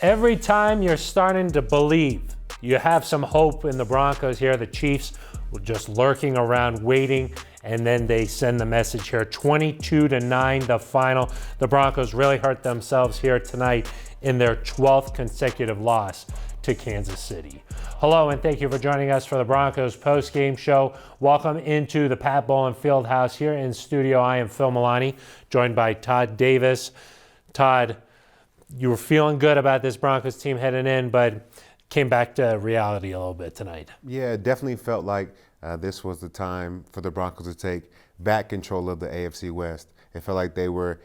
Every time you're starting to believe you have some hope in the Broncos here, the Chiefs were just lurking around waiting, and then they send the message here. 22-9 the final. The Broncos really hurt themselves here tonight in their 12th consecutive loss to Kansas City. Hello, and thank you for joining us for the Broncos Postgame Show. Welcome into the Pat Bowlen Fieldhouse here in studio. I am Phil Milani, joined by Todd Davis. Todd, you were feeling good about this Broncos team heading in, but came back to reality a little bit tonight. Yeah, it definitely felt like this was the time for the Broncos to take back control of the AFC West. It felt like they were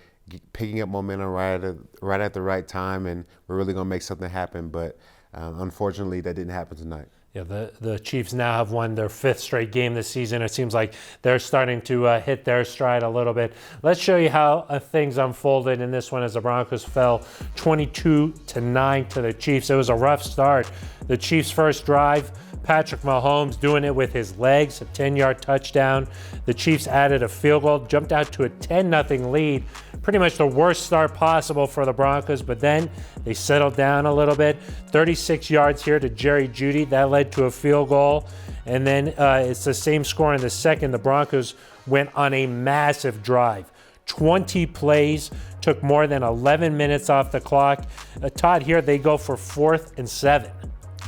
picking up momentum right at the right time, and we're really going to make something happen. But unfortunately, that didn't happen tonight. Yeah, the Chiefs now have won their 5th straight game this season. It seems like they're starting to hit their stride a little bit. Let's show you how things unfolded in this one as the Broncos fell 22-9 to the Chiefs. It was a rough start. The Chiefs' first drive, Patrick Mahomes doing it with his legs, a 10-yard touchdown. The Chiefs added a field goal, jumped out to a 10-0 lead. Pretty much the worst start possible for the Broncos, but then they settled down a little bit. 36 yards here to Jerry Jeudy. That led to a field goal. And then it's the same score in the second. The Broncos went on a massive drive. 20 plays, took more than 11 minutes off the clock. Todd, here they go for 4th and 7.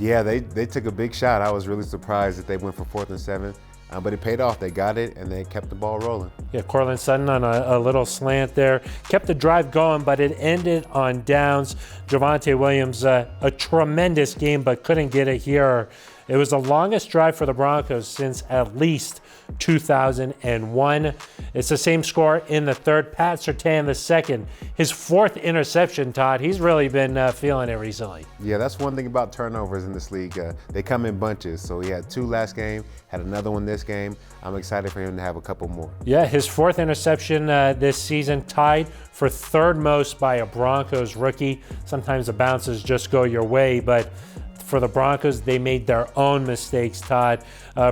Yeah, they took a big shot. I was really surprised that they went for 4th and 7. But it paid off. They got it, and they kept the ball rolling. Yeah, Cortland Sutton on a little slant there. Kept the drive going, but it ended on downs. Javonte Williams, a tremendous game, but couldn't get it here. It was the longest drive for the Broncos since at least 2001. It's the same score in the third. Pat Surtain the second. His 4th interception, Todd. He's really been feeling it recently. Yeah, that's one thing about turnovers in this league. They come in bunches. So he had 2 last game, had another one this game. I'm excited for him to have a couple more. Yeah, his 4th interception this season, tied for 3rd most by a Broncos rookie. Sometimes the bounces just go your way, but for the Broncos, they made their own mistakes, Todd.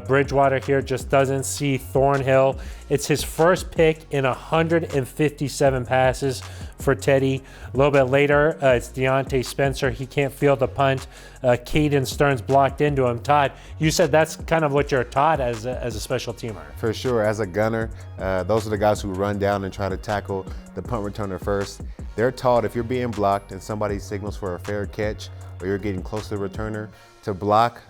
Bridgewater here just doesn't see Thornhill. It's his first pick in 157 passes for Teddy. A little bit later, it's Deontay Spencer. He can't field the punt. Caden Stearns blocked into him. Todd, you said that's kind of what you're taught as a special teamer. For sure. As a gunner, those are the guys who run down and try to tackle the punt returner first. They're taught if you're being blocked and somebody signals for a fair catch, or you're getting close to the returner, to block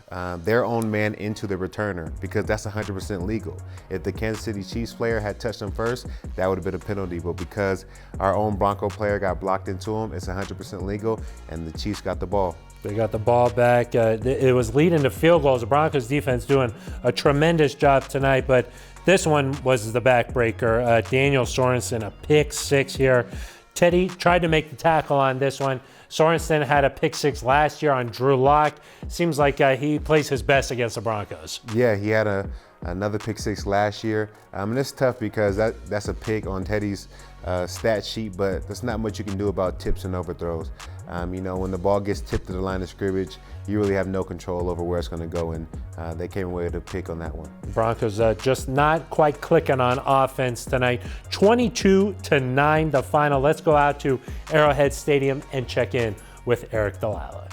their own man into the returner, because that's 100% legal. If the Kansas City Chiefs player had touched him first, that would have been a penalty. But because our own Bronco player got blocked into him, it's 100% legal, and the Chiefs got the ball. They got the ball back. It was leading to field goals. The Broncos defense doing a tremendous job tonight, but this one was the backbreaker. Daniel Sorensen, a pick 6 here. Teddy tried to make the tackle on this one. Sorensen had a pick 6 last year on Drew Lock. Seems like he plays his best against the Broncos. Yeah, he had another pick 6 last year. And it's tough because that's a pick on Teddy's stat sheet, but there's not much you can do about tips and overthrows. When the ball gets tipped to the line of scrimmage, you really have no control over where it's going to go, and they came away with a pick on that one. Broncos just not quite clicking on offense tonight. 22-9 the final. Let's go out to Arrowhead Stadium and check in with Eric Dalala.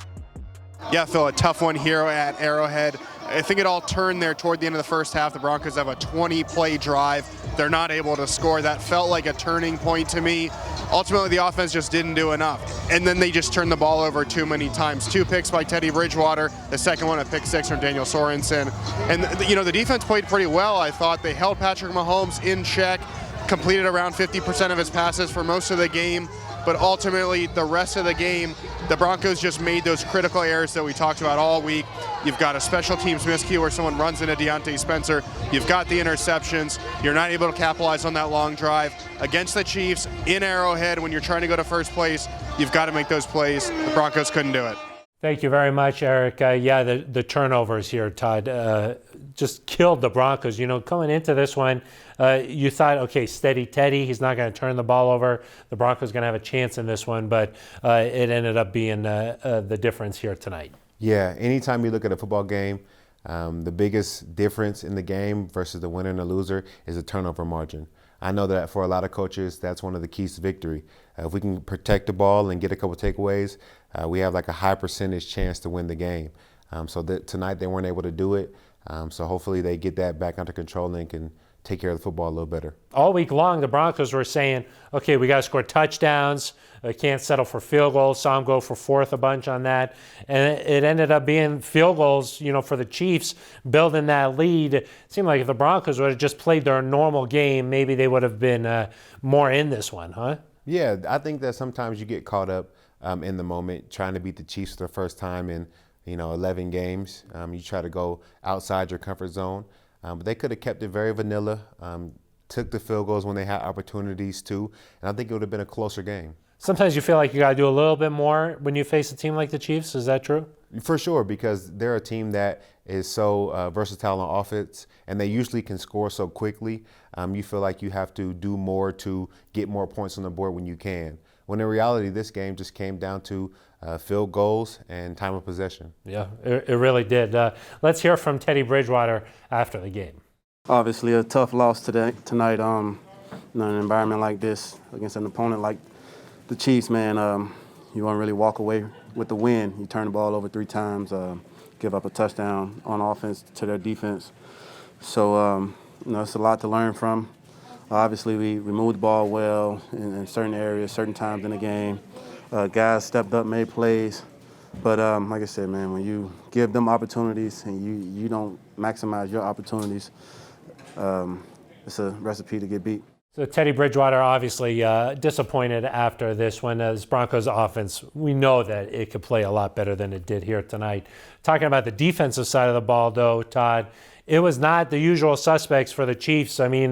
Yeah, Phil, a tough one here at Arrowhead. I think it all turned there toward the end of the first half. The Broncos have a 20-play drive. They're not able to score. That felt like a turning point to me. Ultimately, the offense just didn't do enough. And then they just turned the ball over too many times. 2 picks by Teddy Bridgewater. The second one, a pick 6 from Daniel Sorensen. And, the defense played pretty well, I thought. They held Patrick Mahomes in check, completed around 50% of his passes for most of the game. But ultimately, the rest of the game, the Broncos just made those critical errors that we talked about all week. You've got a special teams miscue where someone runs into Deontay Spencer. You've got the interceptions. You're not able to capitalize on that long drive. Against the Chiefs in Arrowhead, when you're trying to go to first place, you've got to make those plays. The Broncos couldn't do it. Thank you very much, Eric. The turnovers here, Todd, just killed the Broncos. Coming into this one, you thought, okay, steady Teddy. He's not going to turn the ball over. The Broncos going to have a chance in this one, but it ended up being the difference here tonight. Yeah, anytime you look at a football game, the biggest difference in the game versus the winner and the loser is the turnover margin. I know that for a lot of coaches, that's one of the keys to victory. If we can protect the ball and get a couple takeaways, we have like a high percentage chance to win the game. So tonight they weren't able to do it. So hopefully they get that back under control and can take care of the football a little better. All week long, the Broncos were saying, okay, we got to score touchdowns. Can't settle for field goals. Saw them go for fourth a bunch on that. And it ended up being field goals, for the Chiefs, building that lead. It seemed like if the Broncos would have just played their normal game, maybe they would have been more in this one, huh? Yeah, I think that sometimes you get caught up in the moment trying to beat the Chiefs for the first time in 11 games. You try to go outside your comfort zone. But they could have kept it very vanilla, took the field goals when they had opportunities to, and I think it would have been a closer game. Sometimes you feel like you got to do a little bit more when you face a team like the Chiefs. Is that true? For sure, because they're a team that is so versatile on offense, and they usually can score so quickly. You feel like you have to do more to get more points on the board when you can. When in reality, this game just came down to field goals and time of possession. Yeah, it really did. Let's hear from Teddy Bridgewater after the game. Obviously, a tough loss tonight. In an environment like this against an opponent like the Chiefs, man, you want to really walk away with the win. You turn the ball over 3 times, give up a touchdown on offense to their defense. So, it's a lot to learn from. Obviously, we moved the ball well in certain areas, certain times in the game. Guys stepped up, made plays. But like I said, man, when you give them opportunities and you don't maximize your opportunities, it's a recipe to get beat. So Teddy Bridgewater obviously disappointed after this one. As Broncos offense, we know that it could play a lot better than it did here tonight. Talking about the defensive side of the ball, though, Todd, it was not the usual suspects for the Chiefs. I mean,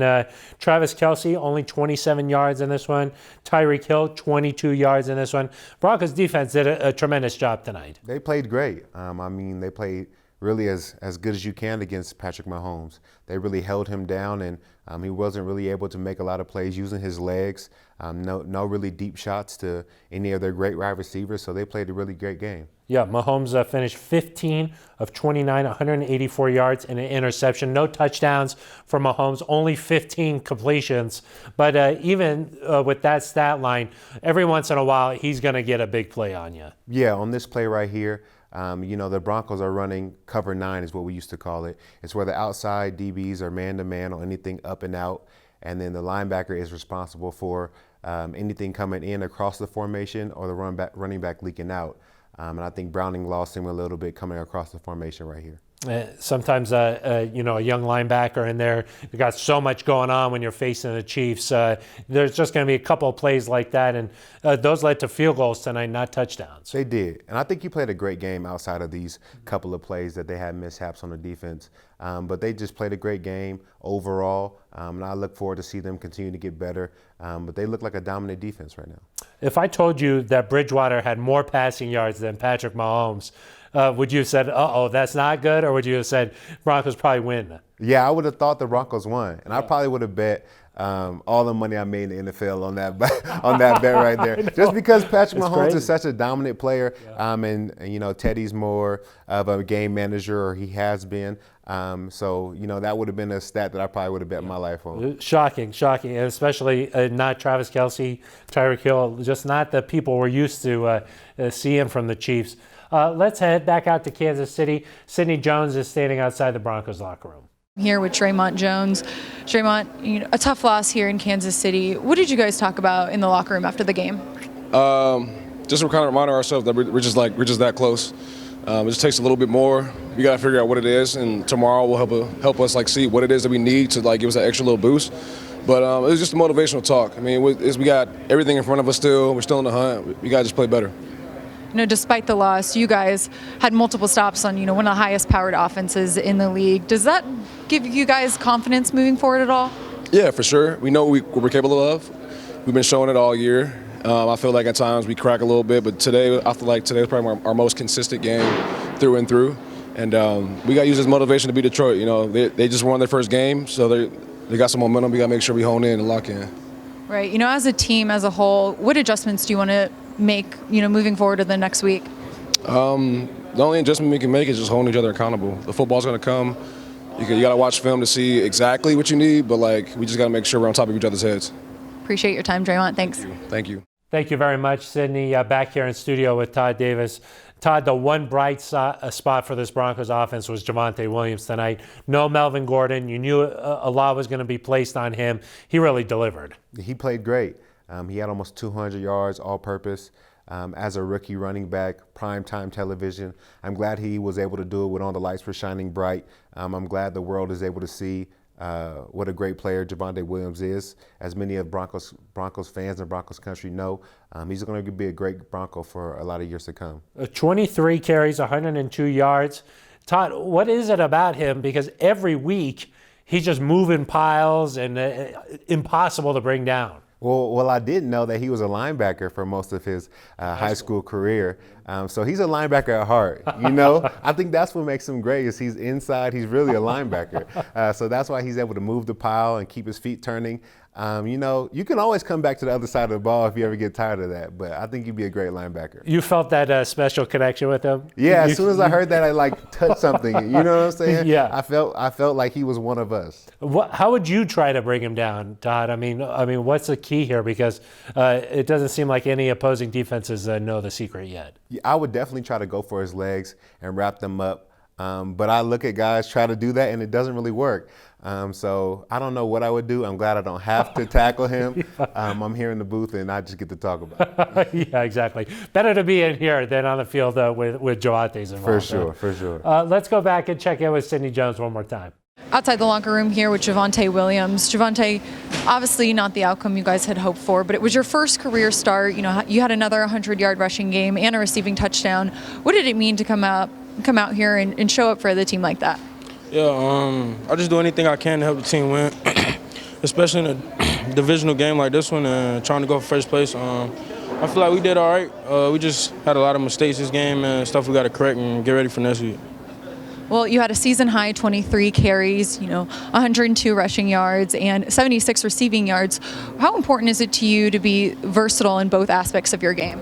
Travis Kelce, only 27 yards in this one. Tyreek Hill, 22 yards in this one. Broncos defense did a tremendous job tonight. They played great. They played really as good as you can against Patrick Mahomes. They really held him down, and he wasn't really able to make a lot of plays using his legs. No really deep shots to any of their great wide receivers, so they played a really great game. Yeah, Mahomes finished 15 of 29, 184 yards and an interception. No touchdowns for Mahomes, only 15 completions. But even with that stat line, every once in a while, he's going to get a big play on you. Yeah, on this play right here, the Broncos are running cover 9 is what we used to call it. It's where the outside DBs are man-to-man on anything up and out, and then the linebacker is responsible for anything coming in across the formation or the running back leaking out. And I think Browning lost him a little bit coming across the formation right here. Sometimes, a young linebacker in there, you got so much going on when you're facing the Chiefs. There's just going to be a couple of plays like that, and those led to field goals tonight, not touchdowns. They did, and I think you played a great game outside of these couple of plays that they had mishaps on the defense. But they just played a great game overall, and I look forward to see them continue to get better. But they look like a dominant defense right now. If I told you that Bridgewater had more passing yards than Patrick Mahomes, would you have said, uh-oh, that's not good? Or would you have said Broncos probably win? Yeah, I would have thought the Broncos won. And I probably would have bet all the money I made in the NFL on that bet right there. Just because Patrick Mahomes is such a dominant player, and Teddy's more of a game manager, or he has been. So that would have been a stat that I probably would have bet my life on. Shocking, and especially not Travis Kelce, Tyreek Hill, just not the people we're used to seeing from the Chiefs. Let's head back out to Kansas City. Sidney Jones is standing outside the Broncos locker room. Here with Draymond Jones. Draymond, a tough loss here in Kansas City. What did you guys talk about in the locker room after the game? Just kind of reminding ourselves that we're just that close. It just takes a little bit more. We got to figure out what it is, and tomorrow will help us see what it is that we need to give us that extra little boost. But it was just a motivational talk. I mean, we got everything in front of us still. We're still in the hunt. We got to just play better. Despite the loss, you guys had multiple stops on, one of the highest powered offenses in the league. Does that give you guys confidence moving forward at all? Yeah, for sure. We know what we're capable of. We've been showing it all year. I feel like at times we crack a little bit, but today, I feel like today was probably our most consistent game through and through. And we got to use this motivation to beat Detroit. They just won their first game, so they got some momentum. We got to make sure we hone in and lock in. Right. As a team, as a whole, what adjustments do you want to make, moving forward to the next week? The only adjustment we can make is just holding each other accountable. The football's going to come. You got to watch film to see exactly what you need, but we just got to make sure we're on top of each other's heads. Appreciate your time, Draymond. Thanks. Thank you. Thank you very much, Sydney. Back here in studio with Todd Davis. Todd, the one bright spot for this Broncos offense was Javonte Williams tonight. No Melvin Gordon. You knew a lot was going to be placed on him. He really delivered. He played great. He had almost 200 yards all-purpose. As a rookie running back, primetime television. I'm glad he was able to do it when all the lights were shining bright. I'm glad the world is able to see what a great player Javonte Williams is. As many of Broncos fans and Broncos country know, he's going to be a great Bronco for a lot of years to come. 23 carries, 102 yards. Todd, what is it about him? Because every week he's just moving piles and impossible to bring down. Well, I didn't know that he was a linebacker for most of his high school career. So he's a linebacker at heart. You know, I think that's what makes him great is he's inside. He's really a linebacker. So that's why he's able to move the pile and keep his feet turning. You know, you can always come back to the other side of the ball if you ever get tired of that. But I think he'd be a great linebacker. You felt that special connection with him? Yeah, as soon as I heard that, I touched something. You know what I'm saying? Yeah. I felt like he was one of us. How would you try to bring him down, Todd? I mean, what's the key here? Because it doesn't seem like any opposing defenses know the secret yet. Yeah, I would definitely try to go for his legs and wrap them up. But I look at guys try to do that, and it doesn't really work. So I don't know what I would do. I'm glad I don't have to tackle him. I'm here in the booth, and I just get to talk about it. Yeah, exactly. Better to be in here than on the field with Javante's involved. For sure. Let's go back and check in with Sidney Jones one more time. Outside the locker room here with Javonte Williams. Javonte, obviously not the outcome you guys had hoped for, but it was your first career start. You know, you had another 100-yard rushing game and a receiving touchdown. What did it mean to come out here and show up for the team like that? Yeah, I just do anything I can to help the team win, especially in a divisional game like this one and trying to go for first place. I feel like we did all right. We just had a lot of mistakes this game and stuff we got to correct and get ready for next week. Well, you had a season-high 23 carries, 102 rushing yards and 76 receiving yards. How important is it to you to be versatile in both aspects of your game?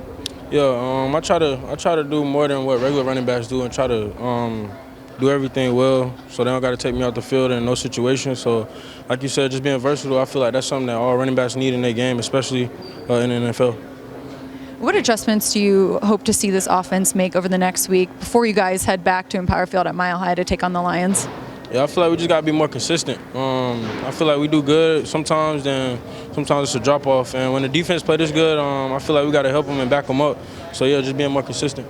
Yeah, I try to do more than what regular running backs do and try to do everything well, so they don't got to take me out the field in no situation. So, like you said, just being versatile, I feel like that's something that all running backs need in their game, especially in the NFL. What adjustments do you hope to see this offense make over the next week before you guys head back to Empower Field at Mile High to take on the Lions? Yeah, I feel like we just got to be more consistent. I feel like we do good sometimes, then sometimes it's a drop-off. And when the defense play this good, I feel like we got to help them and back them up. So, yeah, just being more consistent.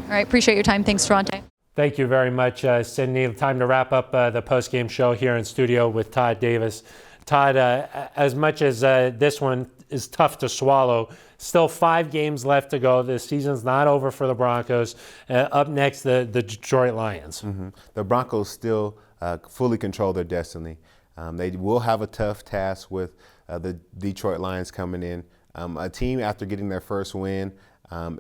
All right, appreciate your time. Thanks, Javonte. Thank you very much, Sydney. Time to wrap up the postgame show here in studio with Todd Davis. Todd, as much as this one is tough to swallow, still 5 games left to go. The season's not over for the Broncos. Up next, the Detroit Lions. Mm-hmm. The Broncos still fully control their destiny. They will have a tough task with the Detroit Lions coming in. A team after getting their first win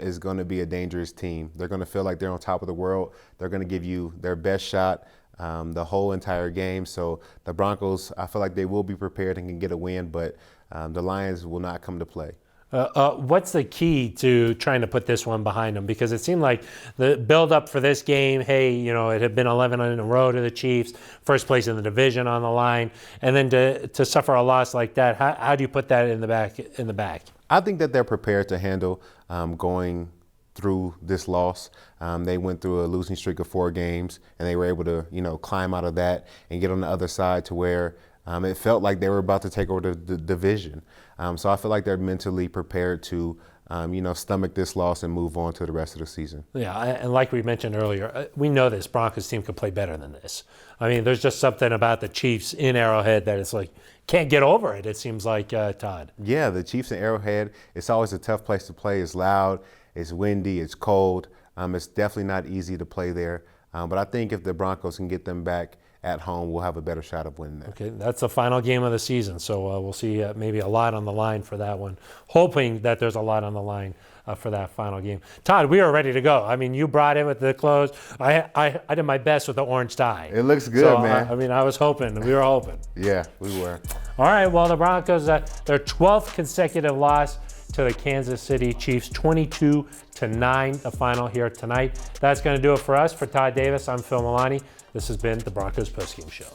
is going to be a dangerous team. They're going to feel like they're on top of the world. They're going to give you their best shot the whole entire game. So the Broncos, I feel like they will be prepared and can get a win, but the Lions will not come to play. What's the key to trying to put this one behind them? Because it seemed like the build-up for this game, hey, it had been 11 in a row to the Chiefs, first place in the division on the line, and then to suffer a loss like that, how do you put that in the back? I think that they're prepared to handle going through this loss. They went through a losing streak of 4 games, and they were able to, climb out of that and get on the other side to where it felt like they were about to take over the division. So I feel like they're mentally prepared to, stomach this loss and move on to the rest of the season. Yeah, and like we mentioned earlier, we know this Broncos team could play better than this. I mean, there's just something about the Chiefs in Arrowhead that it's like, can't get over it, it seems like, Todd. Yeah, the Chiefs in Arrowhead, it's always a tough place to play. It's loud, it's windy, it's cold. It's definitely not easy to play there. But I think if the Broncos can get them back at home, we'll have a better shot of winning that. Okay, that's the final game of the season, so we'll see maybe a lot on the line for that one. Hoping that there's a lot on the line for that final game. Todd, we are ready to go. I mean, you brought in with the clothes. I did my best with the orange tie. It looks good, man. I was hoping. We were hoping. Yeah, we were. All right, well, the Broncos, their 12th consecutive loss to the Kansas City Chiefs, 22-9, the final here tonight. That's going to do it for us. For Todd Davis, I'm Phil Milani. This has been the Broncos Postgame Show.